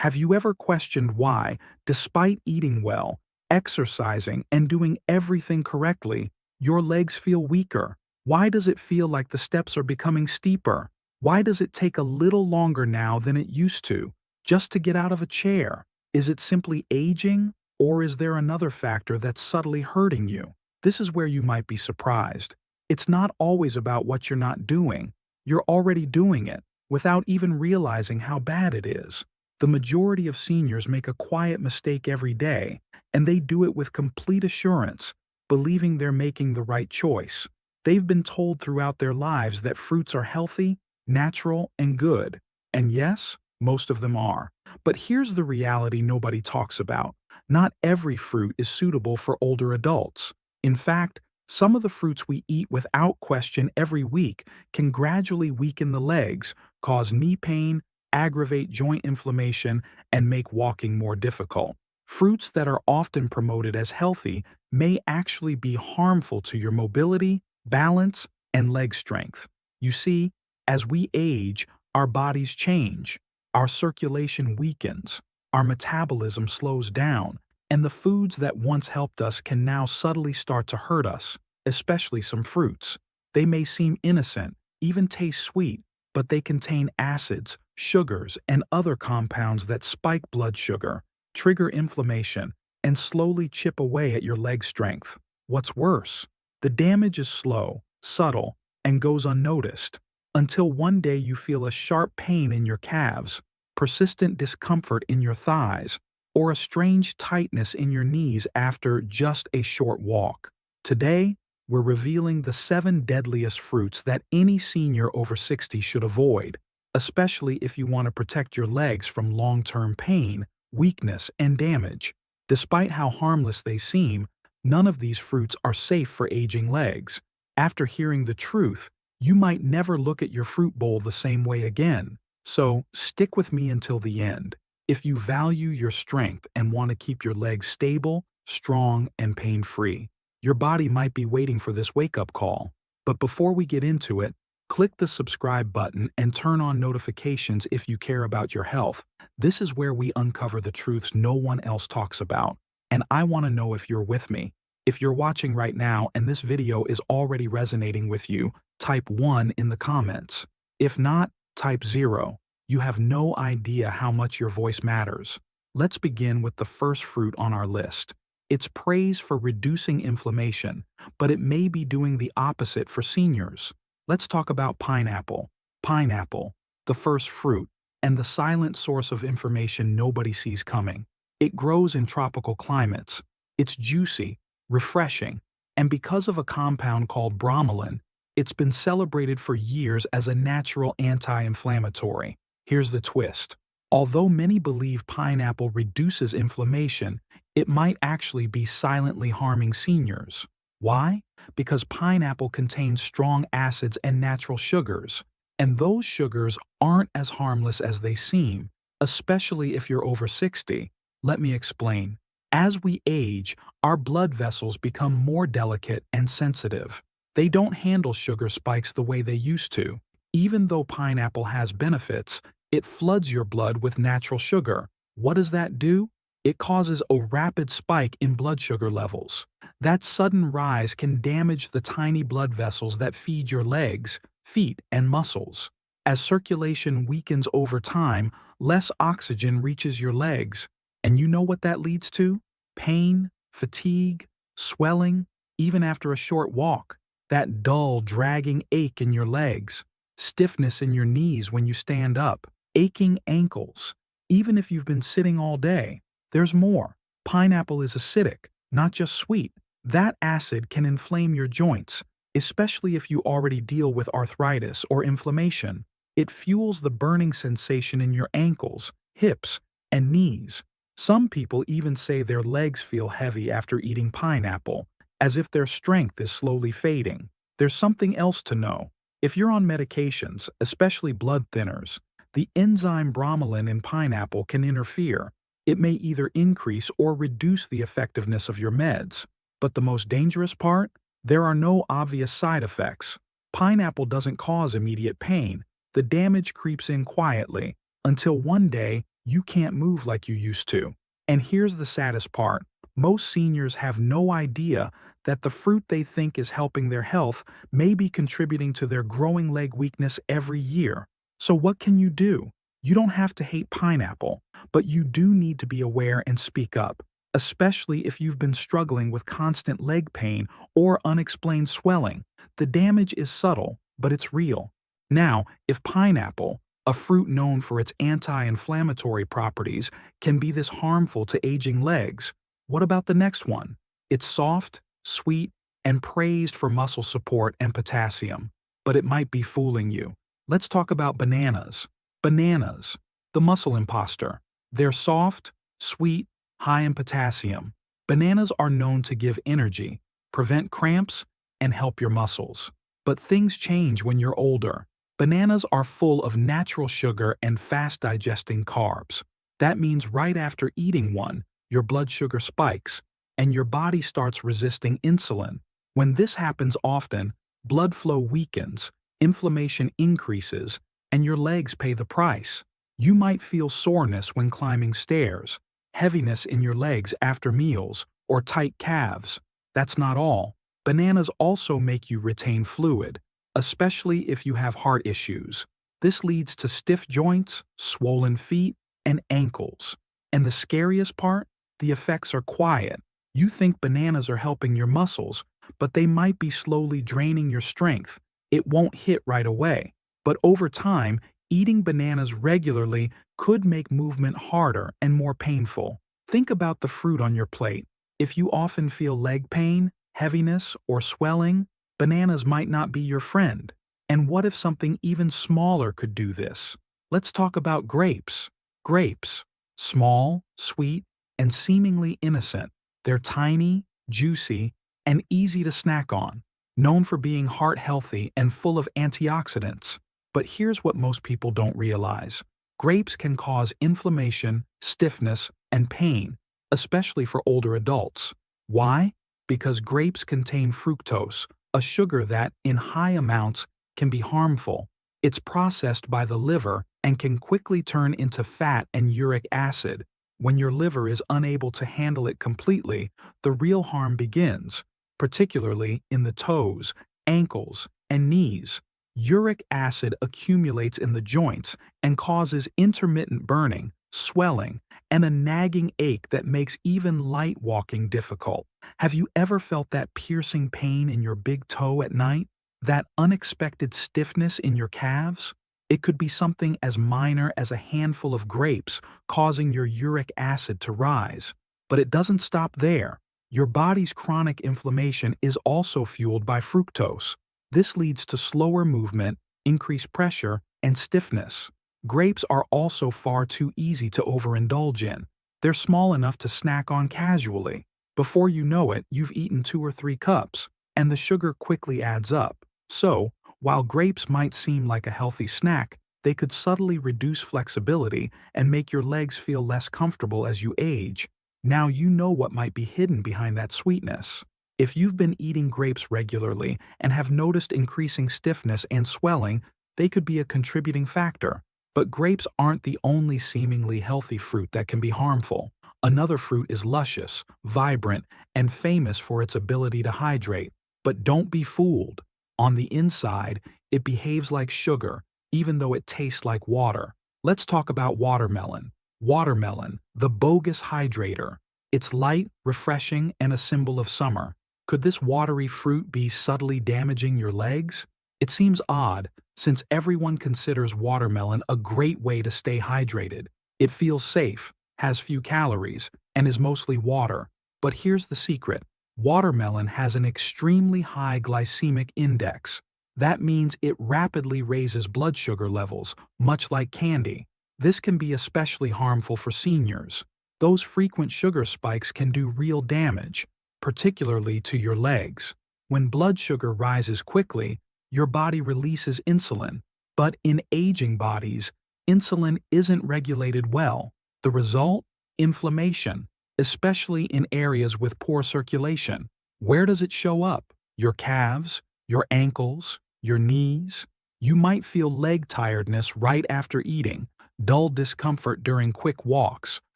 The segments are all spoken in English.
Have you ever questioned why, despite eating well, exercising, and doing everything correctly, your legs feel weaker? Why does it feel like the steps are becoming steeper? Why does it take a little longer now than it used to, just to get out of a chair? Is it simply aging, or is there another factor that's subtly hurting you? This is where you might be surprised. It's not always about what you're not doing. You're already doing it, without even realizing how bad it is. The majority of seniors make a quiet mistake every day, and they do it with complete assurance, believing they're making the right choice. They've been told throughout their lives that fruits are healthy, natural, and good. And yes, most of them are. But here's the reality nobody talks about. Not every fruit is suitable for older adults. In fact, some of the fruits we eat without question every week can gradually weaken the legs, cause knee pain, aggravate joint inflammation, and make walking more difficult. Fruits that are often promoted as healthy may actually be harmful to your mobility, balance, and leg strength. You see, as we age, our bodies change, our circulation weakens, our metabolism slows down, and the foods that once helped us can now subtly start to hurt us, especially some fruits. They may seem innocent, even taste sweet, but they contain acids, sugars, and other compounds that spike blood sugar, trigger inflammation, and slowly chip away at your leg strength. What's worse, the damage is slow, subtle, and goes unnoticed, until one day you feel a sharp pain in your calves, persistent discomfort in your thighs, or a strange tightness in your knees after just a short walk. Today, we're revealing the 7 deadliest fruits that any senior over 60 should avoid, especially if you want to protect your legs from long-term pain, weakness, and damage. Despite how harmless they seem, none of these fruits are safe for aging legs. After hearing the truth, you might never look at your fruit bowl the same way again. So, stick with me until the end. If you value your strength and want to keep your legs stable, strong, and pain-free, your body might be waiting for this wake-up call. But before we get into it, click the subscribe button and turn on notifications if you care about your health. This is where we uncover the truths no one else talks about. And I want to know if you're with me. If you're watching right now and this video is already resonating with you, type 1 in the comments. If not, type 0. You have no idea how much your voice matters. Let's begin with the first fruit on our list. It's praised for reducing inflammation, but it may be doing the opposite for seniors. Let's talk about pineapple. Pineapple, the first fruit, and the silent source of information nobody sees coming. It grows in tropical climates. It's juicy, refreshing, and because of a compound called bromelain, it's been celebrated for years as a natural anti-inflammatory. Here's the twist. Although many believe pineapple reduces inflammation, it might actually be silently harming seniors. Why? Because pineapple contains strong acids and natural sugars, and those sugars aren't as harmless as they seem, especially if you're over 60. Let me explain. As we age, our blood vessels become more delicate and sensitive. They don't handle sugar spikes the way they used to. Even though pineapple has benefits, it floods your blood with natural sugar. What does that do? It causes a rapid spike in blood sugar levels. That sudden rise can damage the tiny blood vessels that feed your legs, feet, and muscles. As circulation weakens over time, less oxygen reaches your legs. And you know what that leads to? Pain, fatigue, swelling, even after a short walk. That dull, dragging ache in your legs. Stiffness in your knees when you stand up. Aching ankles. Even if you've been sitting all day. There's more. Pineapple is acidic, not just sweet. That acid can inflame your joints, especially if you already deal with arthritis or inflammation. It fuels the burning sensation in your ankles, hips, and knees. Some people even say their legs feel heavy after eating pineapple, as if their strength is slowly fading. There's something else to know. If you're on medications, especially blood thinners, the enzyme bromelain in pineapple can interfere. It may either increase or reduce the effectiveness of your meds. But the most dangerous part? There are no obvious side effects. Pineapple doesn't cause immediate pain. The damage creeps in quietly, until one day you can't move like you used to. And here's the saddest part. Most seniors have no idea that the fruit they think is helping their health may be contributing to their growing leg weakness every year. So what can you do? You don't have to hate pineapple, but you do need to be aware and speak up, especially if you've been struggling with constant leg pain or unexplained swelling. The damage is subtle, but it's real. Now, if pineapple, a fruit known for its anti-inflammatory properties, can be this harmful to aging legs, what about the next one? It's soft, sweet, and praised for muscle support and potassium. But it might be fooling you. Let's talk about bananas. Bananas, the muscle imposter. They're soft, sweet, high in potassium. Bananas are known to give energy, prevent cramps, and help your muscles. But things change when you're older. Bananas are full of natural sugar and fast-digesting carbs. That means right after eating one, your blood sugar spikes, and your body starts resisting insulin. When this happens often, blood flow weakens, inflammation increases, and your legs pay the price. You might feel soreness when climbing stairs, heaviness in your legs after meals, or tight calves. That's not all. Bananas also make you retain fluid, especially if you have heart issues. This leads to stiff joints, swollen feet, and ankles. And the scariest part? The effects are quiet. You think bananas are helping your muscles, but they might be slowly draining your strength. It won't hit right away. But over time, eating bananas regularly could make movement harder and more painful. Think about the fruit on your plate. If you often feel leg pain, heaviness, or swelling, bananas might not be your friend. And what if something even smaller could do this? Let's talk about grapes. Grapes. Small, sweet, and seemingly innocent. They're tiny, juicy, and easy to snack on, known for being heart-healthy and full of antioxidants. But here's what most people don't realize. Grapes can cause inflammation, stiffness, and pain, especially for older adults. Why? Because grapes contain fructose, a sugar that, in high amounts, can be harmful. It's processed by the liver and can quickly turn into fat and uric acid. When your liver is unable to handle it completely, the real harm begins, particularly in the toes, ankles, and knees. Uric acid accumulates in the joints and causes intermittent burning, swelling, and a nagging ache that makes even light walking difficult. Have you ever felt that piercing pain in your big toe at night? That unexpected stiffness in your calves? It could be something as minor as a handful of grapes causing your uric acid to rise. But it doesn't stop there. Your body's chronic inflammation is also fueled by fructose. This leads to slower movement, increased pressure, and stiffness. Grapes are also far too easy to overindulge in. They're small enough to snack on casually. Before you know it, you've eaten 2 or 3 cups, and the sugar quickly adds up. So, while grapes might seem like a healthy snack, they could subtly reduce flexibility and make your legs feel less comfortable as you age. Now you know what might be hidden behind that sweetness. If you've been eating grapes regularly and have noticed increasing stiffness and swelling, they could be a contributing factor. But grapes aren't the only seemingly healthy fruit that can be harmful. Another fruit is luscious, vibrant, and famous for its ability to hydrate. But don't be fooled. On the inside, it behaves like sugar, even though it tastes like water. Let's talk about watermelon. Watermelon, the bogus hydrator. It's light, refreshing, and a symbol of summer. Could this watery fruit be subtly damaging your legs? It seems odd, since everyone considers watermelon a great way to stay hydrated. It feels safe, has few calories, and is mostly water. But here's the secret. Watermelon has an extremely high glycemic index. That means it rapidly raises blood sugar levels, much like candy. This can be especially harmful for seniors. Those frequent sugar spikes can do real damage, particularly to your legs. When blood sugar rises quickly, your body releases insulin. But in aging bodies, insulin isn't regulated well. The result? Inflammation, especially in areas with poor circulation. Where does it show up? Your calves? Your ankles? Your knees? You might feel leg tiredness right after eating, dull discomfort during quick walks,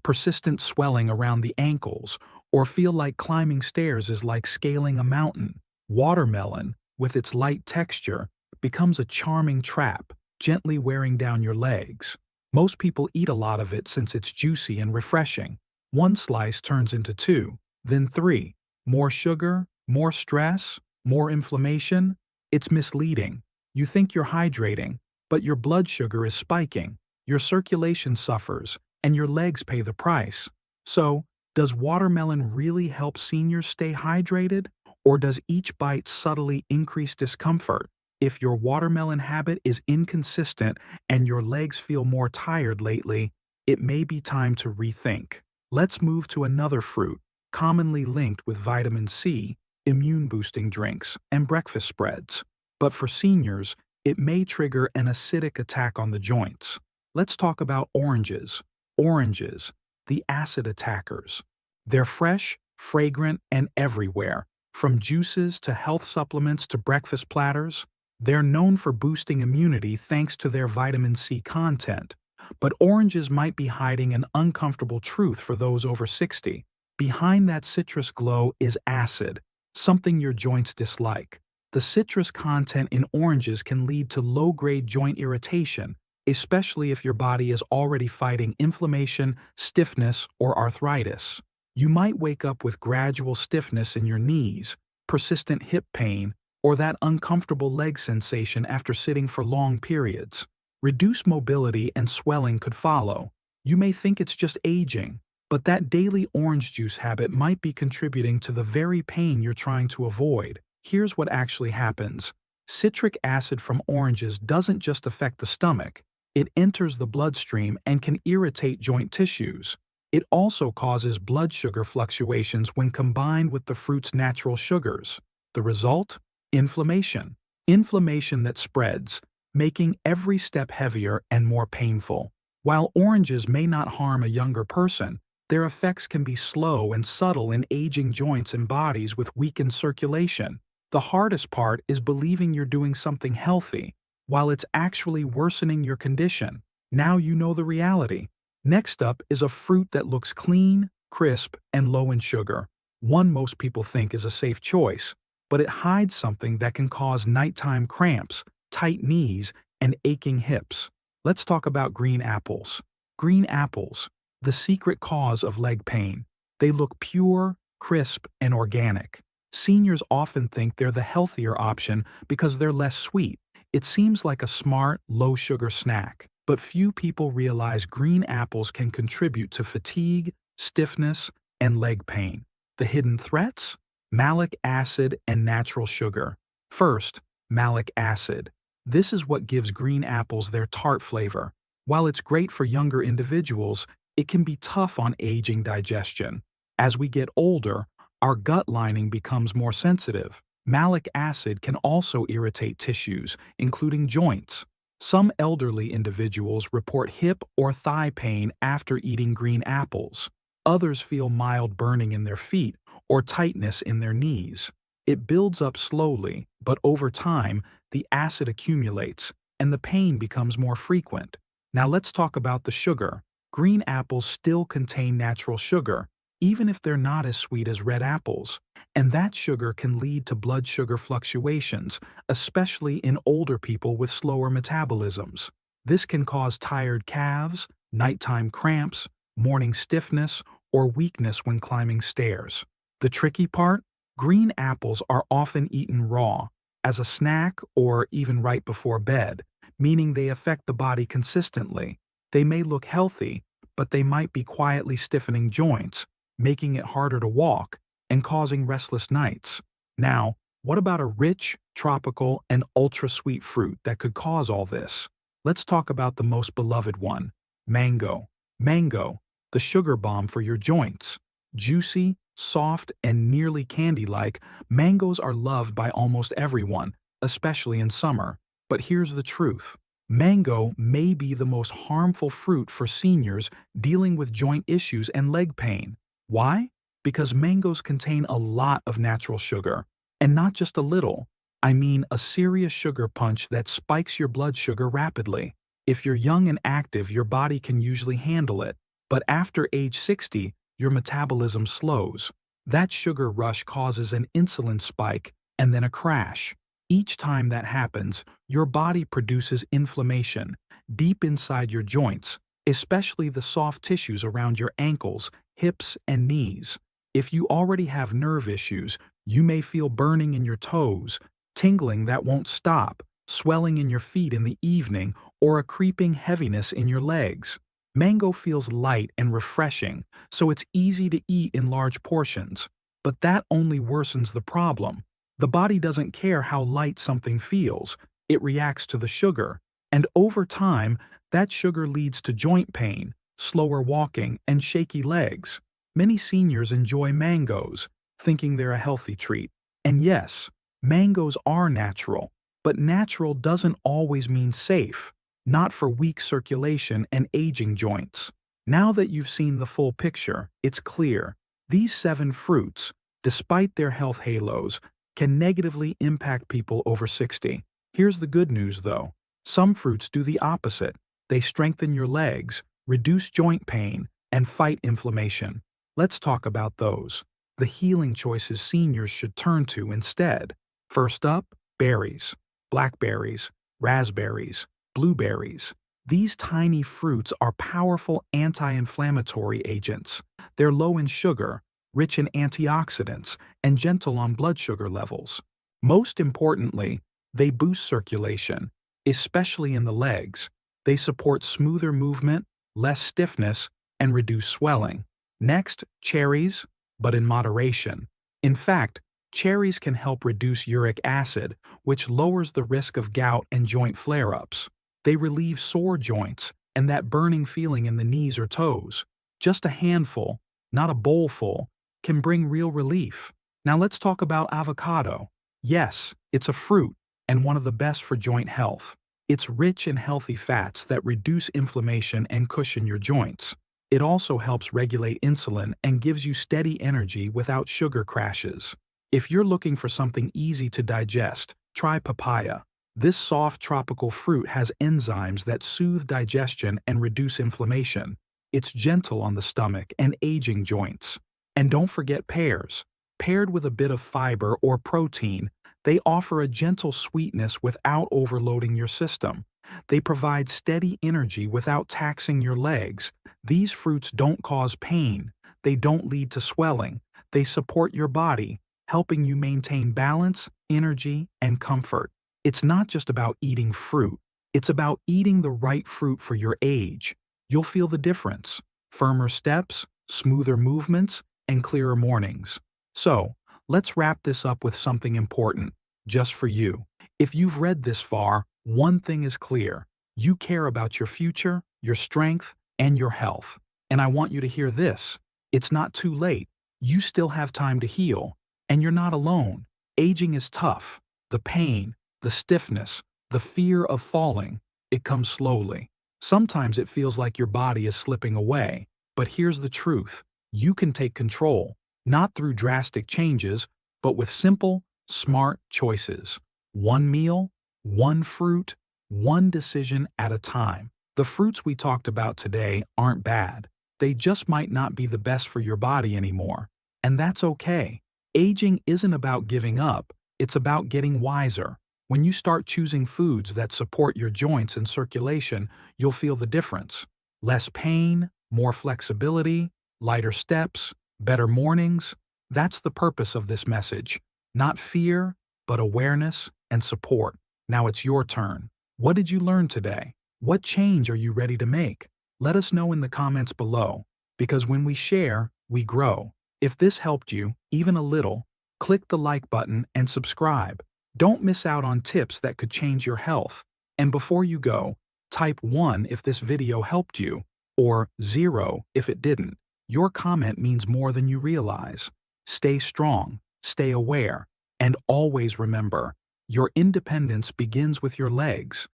persistent swelling around the ankles, or feel like climbing stairs is like scaling a mountain. Watermelon, with its light texture, becomes a charming trap, gently wearing down your legs. Most people eat a lot of it since it's juicy and refreshing. One slice turns into two, then three. More sugar, more stress, more inflammation. It's misleading. You think you're hydrating, but your blood sugar is spiking, your circulation suffers, and your legs pay the price. So, does watermelon really help seniors stay hydrated, or does each bite subtly increase discomfort? If your watermelon habit is inconsistent and your legs feel more tired lately, it may be time to rethink. Let's move to another fruit, commonly linked with vitamin C, immune-boosting drinks, and breakfast spreads. But for seniors, it may trigger an acidic attack on the joints. Let's talk about oranges. Oranges, the acid attackers. They're fresh, fragrant, and everywhere. From juices to health supplements to breakfast platters, they're known for boosting immunity thanks to their vitamin C content. But oranges might be hiding an uncomfortable truth for those over 60. Behind that citrus glow is acid, something your joints dislike. The citrus content in oranges can lead to low-grade joint irritation, especially if your body is already fighting inflammation, stiffness, or arthritis. You might wake up with gradual stiffness in your knees, persistent hip pain, or that uncomfortable leg sensation after sitting for long periods. Reduced mobility and swelling could follow. You may think it's just aging, but that daily orange juice habit might be contributing to the very pain you're trying to avoid. Here's what actually happens. Citric acid from oranges doesn't just affect the stomach, it enters the bloodstream and can irritate joint tissues. It also causes blood sugar fluctuations when combined with the fruit's natural sugars. The result? Inflammation. Inflammation that spreads, making every step heavier and more painful. While oranges may not harm a younger person, their effects can be slow and subtle in aging joints and bodies with weakened circulation. The hardest part is believing you're doing something healthy, while it's actually worsening your condition. Now you know the reality. Next up is a fruit that looks clean, crisp, and low in sugar. One most people think is a safe choice, but it hides something that can cause nighttime cramps, tight knees, and aching hips. Let's talk about green apples. Green apples, the secret cause of leg pain. They look pure, crisp, and organic. Seniors often think they're the healthier option because they're less sweet. It seems like a smart, low-sugar snack. But few people realize green apples can contribute to fatigue, stiffness, and leg pain. The hidden threats? Malic acid and natural sugar. First, malic acid. This is what gives green apples their tart flavor. While it's great for younger individuals, it can be tough on aging digestion. As we get older, our gut lining becomes more sensitive. Malic acid can also irritate tissues, including joints. Some elderly individuals report hip or thigh pain after eating green apples. Others feel mild burning in their feet or tightness in their knees. It builds up slowly, but over time, the acid accumulates and the pain becomes more frequent. Now let's talk about the sugar. Green apples still contain natural sugar, even if they're not as sweet as red apples. And that sugar can lead to blood sugar fluctuations, especially in older people with slower metabolisms. This can cause tired calves, nighttime cramps, morning stiffness, or weakness when climbing stairs. The tricky part? Green apples are often eaten raw, as a snack or even right before bed, meaning they affect the body consistently. They may look healthy, but they might be quietly stiffening joints, making it harder to walk, and causing restless nights. Now, what about a rich, tropical, and ultra-sweet fruit that could cause all this? Let's talk about the most beloved one, mango. Mango, the sugar bomb for your joints. Juicy, soft, and nearly candy-like, mangoes are loved by almost everyone, especially in summer. But here's the truth. Mango may be the most harmful fruit for seniors dealing with joint issues and leg pain. Why? Because mangoes contain a lot of natural sugar. And not just a little. I mean a serious sugar punch that spikes your blood sugar rapidly. If you're young and active, your body can usually handle it, but after age 60, your metabolism slows. That sugar rush causes an insulin spike and then a crash. Each time that happens, your body produces inflammation deep inside your joints, especially the soft tissues around your ankles, hips, and knees. If you already have nerve issues, you may feel burning in your toes, tingling that won't stop, swelling in your feet in the evening, or a creeping heaviness in your legs. Mango feels light and refreshing, so it's easy to eat in large portions. But that only worsens the problem. The body doesn't care how light something feels, it reacts to the sugar. And over time, that sugar leads to joint pain, slower walking, and shaky legs. Many seniors enjoy mangoes, thinking they're a healthy treat. And yes, mangoes are natural, but natural doesn't always mean safe, not for weak circulation and aging joints. Now that you've seen the full picture, it's clear. These 7 fruits, despite their health halos, can negatively impact people over 60. Here's the good news though. Some fruits do the opposite. They strengthen your legs, reduce joint pain, and fight inflammation. Let's talk about those. The healing choices seniors should turn to instead. First up, berries. Blackberries, raspberries, blueberries. These tiny fruits are powerful anti-inflammatory agents. They're low in sugar, rich in antioxidants, and gentle on blood sugar levels. Most importantly, they boost circulation, especially in the legs. They support smoother movement, less stiffness, and reduce swelling. Next, cherries, but in moderation. In fact, cherries can help reduce uric acid, which lowers the risk of gout and joint flare-ups. They relieve sore joints and that burning feeling in the knees or toes. Just a handful, not a bowlful, can bring real relief. Now let's talk about avocado. Yes, it's a fruit, and one of the best for joint health. It's rich in healthy fats that reduce inflammation and cushion your joints. It also helps regulate insulin and gives you steady energy without sugar crashes. If you're looking for something easy to digest, try papaya. This soft tropical fruit has enzymes that soothe digestion and reduce inflammation. It's gentle on the stomach and aging joints. And don't forget pears. Paired with a bit of fiber or protein, they offer a gentle sweetness without overloading your system. They provide steady energy without taxing your legs. These fruits don't cause pain. They don't lead to swelling. They support your body, helping you maintain balance, energy, and comfort. It's not just about eating fruit. It's about eating the right fruit for your age. You'll feel the difference. Firmer steps, smoother movements, and clearer mornings. So, let's wrap this up with something important, just for you. If you've read this far, one thing is clear. You care about your future, your strength, and your health. And I want you to hear this. It's not too late. You still have time to heal. And you're not alone. Aging is tough. The pain, the stiffness, the fear of falling, it comes slowly. Sometimes it feels like your body is slipping away. But here's the truth. You can take control, not through drastic changes, but with simple, smart choices. One meal, one fruit, one decision at a time. The fruits we talked about today aren't bad. They just might not be the best for your body anymore. And that's okay. Aging isn't about giving up, it's about getting wiser. When you start choosing foods that support your joints and circulation, you'll feel the difference. Less pain, more flexibility, lighter steps, better mornings. That's the purpose of this message. Not fear, but awareness and support. Now it's your turn. What did you learn today? What change are you ready to make? Let us know in the comments below, because when we share, we grow. If this helped you, even a little, click the like button and subscribe. Don't miss out on tips that could change your health. And before you go, type 1 if this video helped you, or 0 if it didn't. Your comment means more than you realize. Stay strong, stay aware, and always remember, your independence begins with your legs.